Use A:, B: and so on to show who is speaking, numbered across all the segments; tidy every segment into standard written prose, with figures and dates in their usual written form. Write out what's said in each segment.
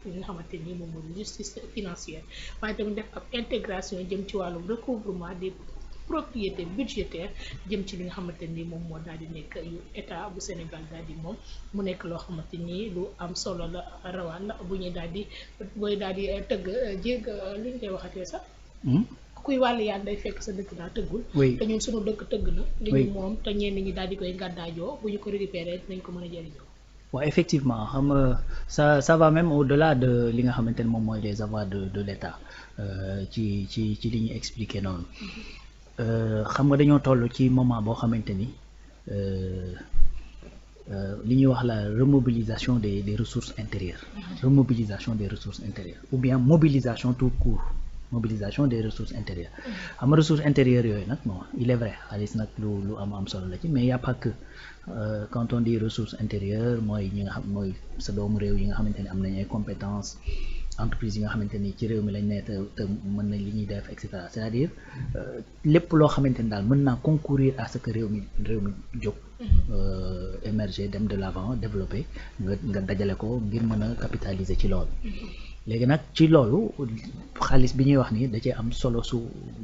A: li nga xamante ni moom mooy justice financière waaye tamit def ab intégration jëm ci wàllum recouvrement des propriétés budgétaires jëm ci li nga xamante ni moom moo daal di nekk yu état bu Sénégal daal di moom mu nekk loo xamante ni lu am solo la rawaan bu ñuy daal di booy daal di tëgg jéeg li ñu koy waxatee sax. kuy wàll yaan day fekk sa dëkk daa tëggul. te ñun suñu dëkk tëgg na. li ñu moom te ñenn ñi daal di koy gàddaajoo bu ñu ko récupéré dinañ ko mën a jëriñoo.
B: waaw effectivement xam nga ça va même au-delà de li nga xamante ne moom mooy les avoirs de l'État ci li ñuy expliqué noonu. xam nga dañoo toll ci moment boo xamante ni li ñuy wax la remobilisation des ressources intérieures. Remobilisation des ressources intérieures ou bien mobilisation tout court. Mobilisation des ressources intérieures. xam nga ressources intérieures yooyu nag bon il est vrai xaalis nag lu am solo la ci mais y a pas que quand on dit ressources intérieures mooy ñi nga xam mooy sa doomu réew yi nga xamante ni am nañ ay compétences entreprise yi nga xamante ni ci réew mi lañ ne te mën nañ li ñuy def et cetera c'est-à-dire lépp loo xamante ni daal mën naa concourir à ce que réew mi jóg émerger dem de l'avant développer nga dajale ko ngir mën a capitaliser ci loolu léegi nag ci loolu xaalis bi ñuy wax ni da cee am solo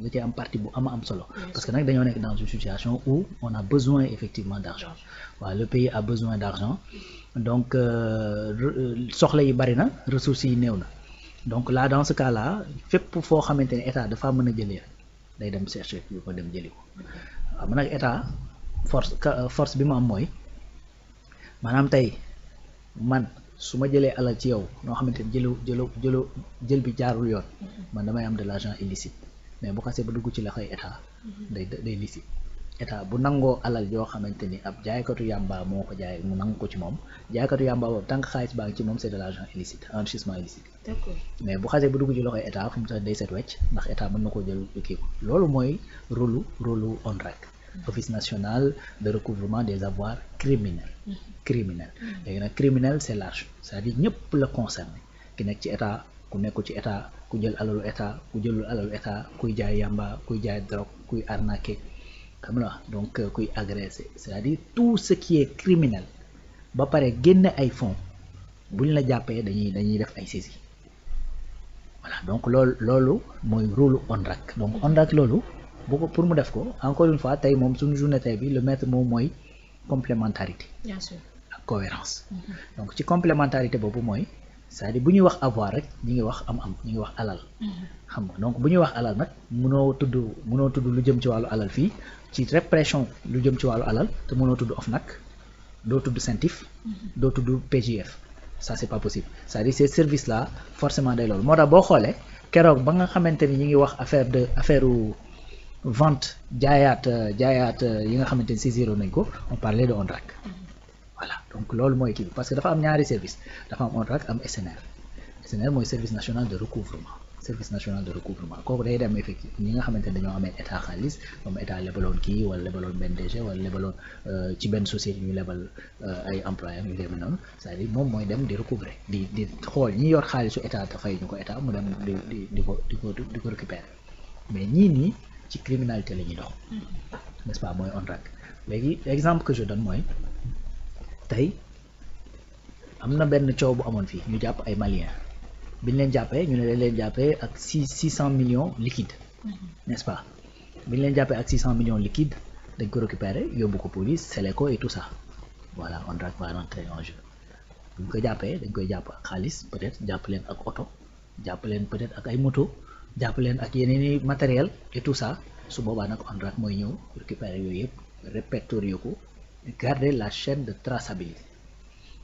B: da cee am partie bu am solo parce que nag dañoo nekk dans une situation où on a besoin effectivement d'argent waaw le pays a besoin d'argent donc soxla yi bari na ressources yi néew na donc là dans ce cas là fépp foo xamante ne état dafa mën a jëlee day dem chercher yu ko dem jëli ko xam nga nag état force bi mu am mooy maanaam tey man su ma jëlee alal ci yow noo xamante ni jël bi jaarul yoon man damay am de l'argent illicite mais bu xasee ba dugg ci loxoy état day licite état bu nangoo alal yoo xamante ni ab jaaykatu yàmba moo ko jaay mu nangu ko ci moom jaaykatu yàmba boobu tant que xaalis baa ngi ci moom c'est de l'argent illicite enrichissement illicite. D'accord. Mais bu xasee ba dugg ci loxoy état fu mu sax day set wecc ndax état mën na koo jël kii ko loolu mooy rôle ONRAC. Office national de recouvrement des avoirs criminels. Léegi nag criminel c'est large c'est-à-dire ñëpp la concerné ki nekk ci état ku nekkul ci état ku jël alalu état ku jëlul alalu état kuy jaay yamba kuy jaay drogue kuy arnaquer xam nga donc kuy agresser c'est-à-dire tout ce qui est criminel ba pare génne ay fonds buñ la jàppee dañuy def ay saisies voilà donc loolu mooy rôle ONRAC donc ONRAC loolu. Pour mu def ko encore une fois tey moom suñu journée tey bi le maître moom mooy complémentarité. Bien sûr. Ak cohérence. Donc ci complémentarité boobu mooy c'est-à-dire bu ñuy wax avoir rek ñi ngi wax am ñi ngi wax alal. xam nga donc bu ñuy wax alal nag mënoo tudd lu jëm ci wàllu alal fii ci répression lu jëm ci wàllu alal te mënoo tudd OFNAC doo tudd CENTIF. doo tudd PJF ça c'est pas possible c'est-à-dire ces services là forcément day loolu moo tax boo xoolee keroog ba nga xamante ni ñi ngi wax affaire vente jaayaat yi nga xamante ni saisiroon nañ ko on parlait de ONRAC voilà donc loolu mooy kii parce que dafa am ñaari service dafa am ONRAC am SNR mooy service national de recouvrement kooku day dem effectivement ñi nga xamante ni dañoo amee état xaalis comme état lebaloon kii wala lebaloon benn DG wala lebaloon ci benn société ñu lebal ay employés yu demee noonu c'est-à-dire moom mooy dem di recouvrer di xool ñi yor xaalisu état te fay ñu ko état mu dem di ko récupérer mais ñii nii ci criminalité la ñuy dox n'est-ce pas mooy ONRAC léegi exemple que je donne mooy tey am na benn coow bu amoon fii ñu jàpp ay Maliens biñ leen jàppee ñu ne dañ leen jàppee ak 600 millions liquides n'est-ce pas biñ leen jàppee ak 600 millions liquides dañ ko récupérer yóbbu ko police scellé ko et tout ça voilà ONRAC va rentrer en jeu buñ ko jàppee dañ koy jàpp ak xaalis peut-être jàpp leen ak oto jàpp leen peut-être ak ay moto jàpp leen ak yeneen i matériel et tout ça su boobaa nag ONRAC mooy ñëw récupérer yooyu yëpp répertorier ko garder la chaîne de traçabilité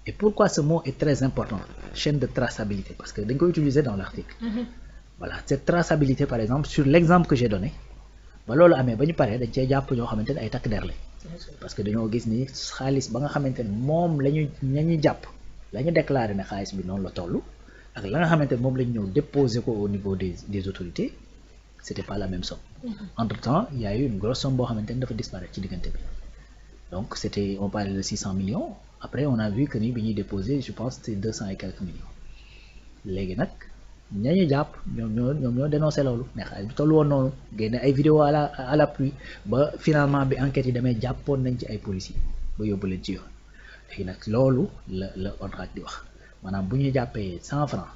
B: et pourquoi ce mot est très important chaîne de traçabilité parce que dañ koy utiliser dans l'article voilà cette traçabilité par exemple sur l'exemple que j'ai donné ba loolu amee ba ñu paree dañ cee jàpp ñoo xamante ne ay takk der lañ parce que dañoo gis ni xaalis ba nga xamante ne moom lañuy jàpp la ñu déclaré ne xaalis bi noonu la toll ak la nga xamante ne moom lañ ñëw déposer ko au niveau des autorités c'était pas la même somme entre-temps il y a eu une grosse somme boo xamante ne dafa disparaître ci diggante bi donc c'était on parlait de 600 millions après on a vu que ni bi ñuy déposer je pense c'est 200 et quelques millions léegi nag ñañu jàpp ñoom ñoo dénoncé loolu ne xaalis bi tollu woon noonu génne ay vidéo à l'appui ba finalement bi enquête yi demee jàppoon nañ ci ay policiers ba yóbbu leen ci yoon léegi nag loolu la ONRAC di wax maanaam bu ñu jàppee 100 francs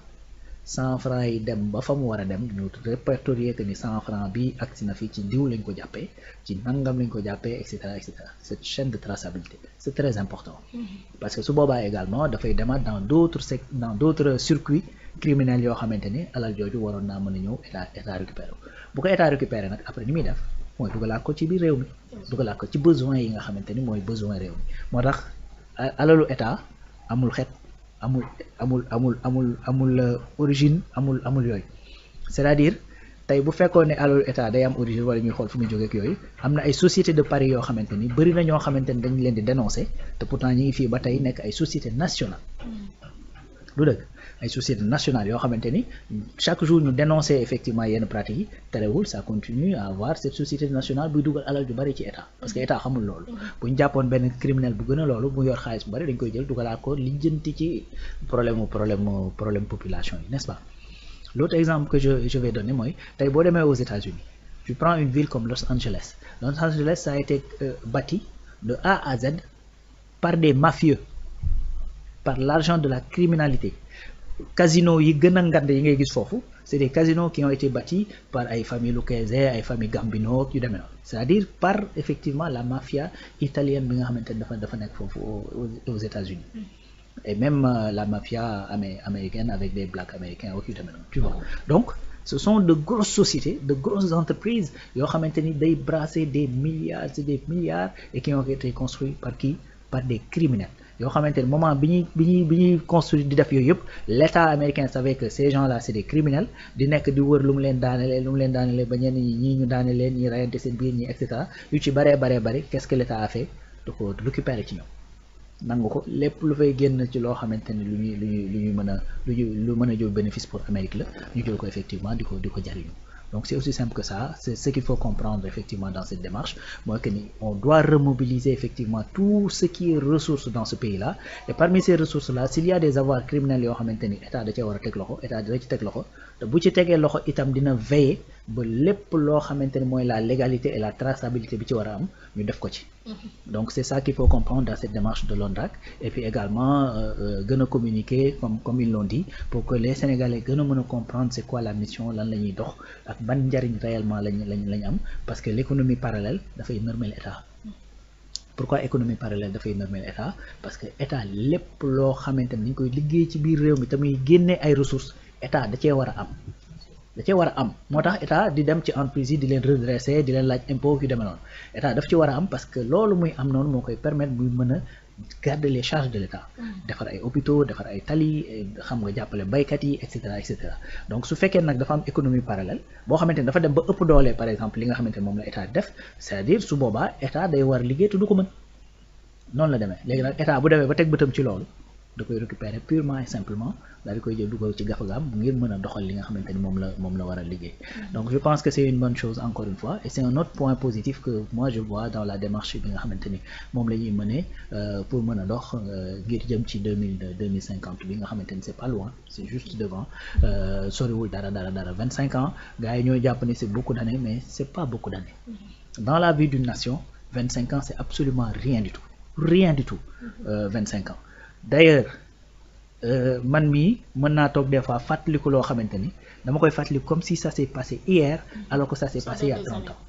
B: 100 francs yi dem ba fa mu war a dem ñu répertorier que ni 100 francs bi agsi na fi ci diw lañ ko jàppee ci nangam lañ ko jàppee et cetera et cetera cette chaîne de traçabilité c'est très important parce que su boobaa également dafay demaat dans d'autres circuits criminels yoo xamante ni alal jooju waroon naa mën a ñëw état récupéré bu ko état récupéré nag après ni muy def mooy dugalaat ko ci biir réew mi dugalaat ko ci besoin yi nga xamante ni mooy besoin réew mi moo tax alalu état amul xeet amul origine amul yooyu c'est-à-dire tey bu fekkoon ne alalu état day am origine wala ñuy xool fu muy jógee ak yooyu am na ay sociétés de paris yoo xamante ni bëri na ñoo xamante ni dañ leen di dénoncer te pourtant ñi ngi fii ba tey nekk ay sociétés nationales du dëgg ay sociétés nationales yoo xamante ni chaque jour ñu dénoncer effectivement yenn pratiques yi terewul ça continue à avoir cette société nationale buy dugal alal ju bari ci état parce que état xamul loolu bu ñu jàppoon benn criminel bu gën a loolu mu yor xaalis bu bari dañ koy jël dugalaat ko lijjanti ci problème population yi n'est-ce pas. L'autre exemple que je vais donner mooy tey boo demee aux États-Unis tu prends une ville comme Los Angeles. Los Angeles ça a été bâti de A à Z par des mafieux par l'argent de la criminalité. Casinos yi gën a ngand yi ngay gis foofu c'est des casinos qui ont été bâtis par ay famille Lucchese ay famille Gambino yu demee noonu c'est-à-dire par effectivement la mafia italienne bi nga xamante ne dafa nekk foofu aux États-Unis et même la mafia américaine avec des blacks américains yu demee noonu tu vois donc ce sont de grosses sociétés de grosses entreprises yoo xamante ni day brasser des milliards et des milliards et qui ont été construits par qui par des criminels yoo xamante ni moment bi ñuy construire di def yooyu yëpp l'État américain savait que ces gens-là c'est des criminels di nekk di wër lu mu leen daanelee ba ñenn ñi ñu daane leen ñi rayante seen biir ñi et cetera yu ci baree qu'est-ce que l'État a fait da ko récupérer ci ñoom nangu ko lépp lu fay génn ci loo xamante ni lu mën a jóg bénéfice pour Amérique la ñu jël ko effectivement di ko jariñu. Donc c'est aussi simple que ça, c'est ce qu'il faut comprendre effectivement dans cette démarche. Moi, on doit remobiliser effectivement tout ce qui est ressources dans ce pays-là. Et parmi ces ressources-là, s'il y a des avoirs criminels yoo xamante ni état da cee war a teg loxo état dina ci teg loxo te bu ci tegee loxo itam dina veiller ba lépp loo xamante ni mooy la légalité et la traçabilité bi ci war a am ñu def ko ci. Donc c'est ça qu'il faut comprendre dans cette démarche de l'ONDRAC et puis également gën a communiquer comme ils l'ont dit pour que les Sénégalais gën a mën a comprendre c'est quoi la mission lan la ñuy dox ak ban njariñ réellement lañ am parce que l'économie parallèle dafay nërmeel état. Pourquoi économie parallèle dafay nërmeel état parce que état lépp loo xamante ni dañ koy liggéey ci biir réew mi te muy génne ay ressources état da cee war a am. Moo tax état di dem ci entreprise yi di leen redresser di leen laaj impôt yu demee noonu état daf ci war a am parce que loolu muy am noonu moo koy permettre muy mën a garder les charges de l'état defar ay hôpitaux defar ay tali xam nga jàppale baykat yi et cetera donc su fekkee nag dafa am économie parallèle boo xamante ni dafa dem ba ëpp doole par exemple li nga xamante ni moom la état def c'est-à-dire su boobaa état day war liggéey te du ko mën noonu la demee léegi nag état bu demee ba teg bëtam ci loolu da koy récupérer purement et simplement daal di koy jël dugal ci gafagaam ngir mën a doxal li nga xamante ni moom la war a liggéey donc je pense que c'est une bonne chose encore une fois et c'est un autre point positif que moi je vois dans la démarche bi nga xamante ni moom la ñuy mener pour mën a dox ngir jëm ci 2050 bi nga xamante ni c'est pas loin c'est juste devant soriwul dara 25 ans gars yi ñoo jàpp ni c'est beaucoup d'années mais c'est pas beaucoup d'années dans la vie d'une nation 25 ans c'est absolument rien du tout 25 ans d'ailleurs man mii mën naa toog des fois fàttaliku loo xamante ni dama koy fàttaliku comme si ça s'est passé hier alors que ça s'est passé il y a 30 ans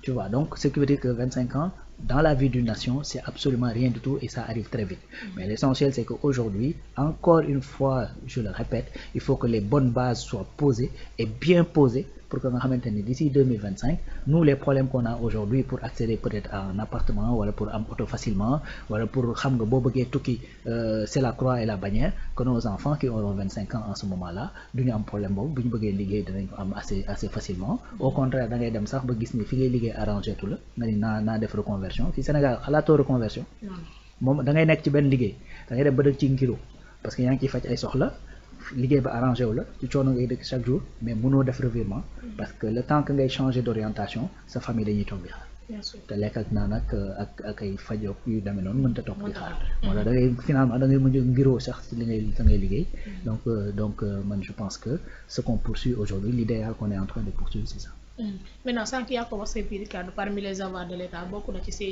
B: tu vois donc ce qui veut dire que 25 ans dans la vie d'une nation c'est absolument rien du tout et ça arrive très vite mais l'essentiel c'est qu'aujourd'hui encore une fois je le répète il faut que les bonnes bases soient posées et bien posées pour que nga xamante ni d'ici 2025 nous les problèmes qu'on a aujourd'hui pour accéder peut-être à un appartement wala pour am auto facilement wala pour xam nga boo bëggee tukki c'est la croix et la bannière que nos enfants qui auront 25 ans en ce moment-là duñu am problème boobu bu ñu bëggee liggéey dinañ ko am assez facilement au contraire da ngay dem sax ba gis ni fi ngay liggéey arrangé tu la nga ni naa def reconversion fi Sénégal xalaatoo reconversion moom da ngay nekk ci benn liggéey da ngay dem ba dëkk ci ngiro parce que yaa ngi ciy faj ay soxla liggéey ba arrangé wu la ci coono ngay dëkk chaque jour mais mënoo def revirement parce que le temps que ngay changer d'orientation sa famille dañuy toog di xaar te lekk ak naan ak ay fajook yu demee noonu mënta toog di xaar moo tax da ngay finalement da ngay mujj ngiroo sax ci li ngay liggéey donc man je pense que ce qu'on poursuit aujourd'hui l'idéal qu'on est en train de poursuivre c'est ça
A: maintenant sànq yaa ko wax say biir kàddu parmi les avoirs de l'État bokk na ci ces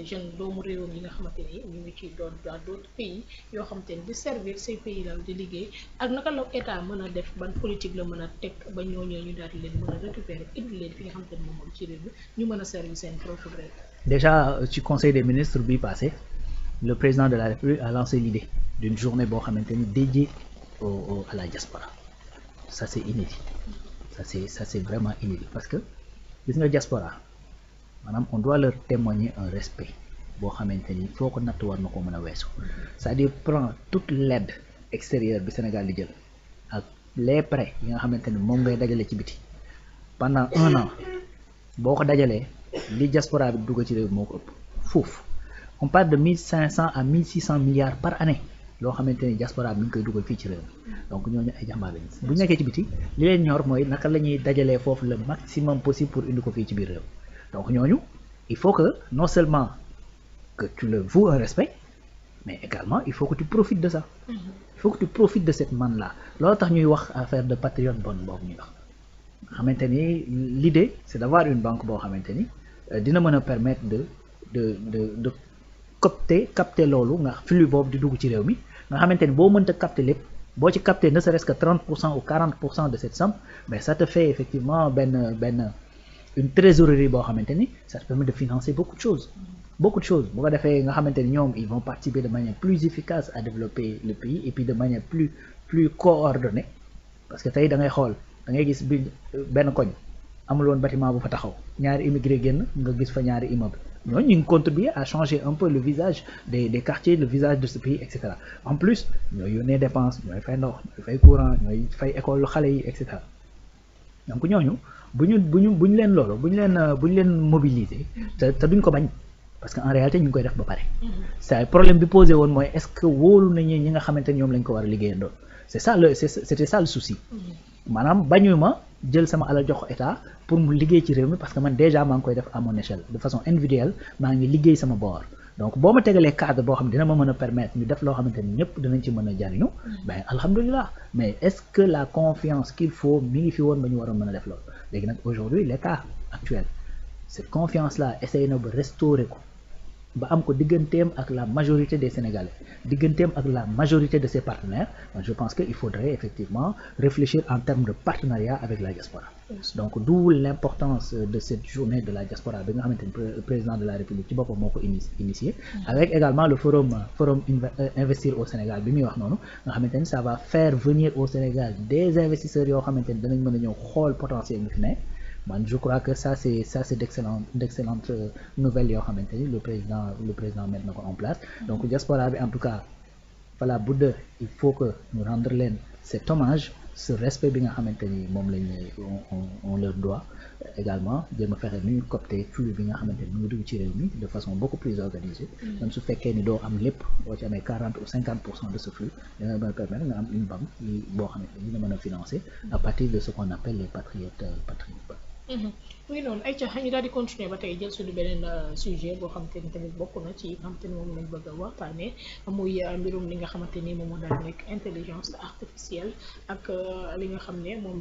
A: jeunes doomu réewam yi nga xamante ni ñu ngi ci doon dans d'autres pays yoo xamante ni di servir ces pays la di liggéey ak naka la état mën a def ban politique la mën a teg ba ñooñu ñu daal di leen mën a récupérer indi leen fi nga xamante ni moom ci réew mi ñu mën a servir seen propre réew.
B: Déjà ci conseil des ministres bi passé le président de la République a lancé l'idée d'une journée boo xamante ni dédiée à la diaspora. Ça c'est inédit. Ça c'est vraiment inédit parce que gis nga diaspora maanaam on doit leur témoigner un respect boo xamante ni foo ko natt war na ko mën a weesu c'est-à-dire prend toute l'aide extérieure bi Sénégal di jël ak les prêts yi nga xamante ni moom ngay dajale ci biti pendant 1 an boo ko dajalee li diaspora bi dugg ci réew moo ko ëpp foofu on parle de 1500 à 1600 milliards par année loo xamante ni diaspora bi mi ngi koy dugal fii ci réew mi donc ñooñu ay jàmbaar lañu bu ñu nekkee ci biti li leen ñor mooy naka la ñuy dajalee foofu le maximum possible pour indi ko fii ci biir réew donc ñooñu il faut que non seulement que tu leur voues un respect mais également il faut que tu profites de ça il faut que tu profites de cette manne là loolu tax ñuy wax affaire de patriote bonne boobu ñuy wax xamante ni l'idée c'est d'avoir une banque boo xamante ni dina mën a permettre de capter loolu nga flux boobu di dugg ci réew mi nga xamante ni boo mënta capter lépp boo ci capter ne serait-ce que 30% ou 40% de cette somme mais ça te fait effectivement une trésorerie boo xamante ni ça te permet de financer beaucoup de choses bu ko defee nga xamante ni ñoom ils vont participer de manière plus efficace à développer le pays et puis de manière plus coordonnée parce que tey da ngay xool da ngay gis bi benn koñ amul woon bâtiment bu fa taxaw ñaari immigré génn nga gis fa ñaari immeuble ñooñu ñu ngi contribuer à changer un peu le visage des quartiers le visage de ce pays et cetera en plus ñooy yónnee dépense ñooy fay ndox ñooy fay courant ñooy fay école xale yi et cetera donc ñooñu bu ñu leen mobiliser te duñ ko bañ parce que en réalité ñu ngi koy def ba pare. c'est problème bi posé woon mooy est-ce que wóolu nañu ñi nga xamante ni ñoom lañ ko war a liggéeyandoo c'était ça le souci. maanaam bañu ma jël sama alal jox ko état pour mu liggéey ci réew mi parce que man déjà maa ngi koy def à mon échelle de façon individuelle maa ngi liggéey sama boor donc boo ma tegalee cadre boo xam ne dina ma mën a permettre ñu def loo xamante ni ñëpp dinañ ci mën a jariñu ben alhamdulilah mais est-ce que la confiance qu'il faut mi ngi fi woon ba ñu war a mën a def loolu léegi nag aujourd'hui l'état actuel cette confiance là essaye na ba restaurer ko ba am ko digganteem ak la majorité des Sénégalais digganteem ak la majorité de ses partenaires je pense que il faudrait effectivement réfléchir en termes de partenariat avec la diaspora donc d'où l'importance de cette journée de la diaspora bi nga xamante ni président de la République ci boppam moo ko initié avec également le forum investir au Sénégal bi muy wax noonu nga xamante ni ça va faire venir au Sénégal des investisseurs yoo xamante ni danañ mën a ñëw xool potentiel bi fi ne man je crois que ça c'est d'excellentes nouvelles yoo xamante ni le président mettre na ko en place donc diaspora bi en tout cas voilà bu dee il faut que ñu rendre leen cet hommage ce respect bi nga xamante ni moom lañ on leur doit également jéem a fexe nu ñu copter flux bi nga xamante ni mu ngi dugg ci réew mi de façon beaucoup plus organisée même su fekkee ni doo am lépp boo ci amee 40 ou 50% de ce flux dina mën a permettre nga am une banque boo xamante ni dina mën a financer à partir de ce qu'on appelle les patriotes.
A: oui noonu ay ca ñu daal di continuer ba tey jël suñu beneen sujet boo xamante ni tamit bokk na ci xamante ni moom lañ bëgg a waxtaanee muy mbirum li nga xamante ni moom moo daal nekk intelligence artificielle ak li nga xam ne moom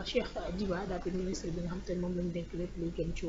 A: Cheikh Diba daal di ministre bi nga xamante ni moom lañ dénk lépp lu jëm ci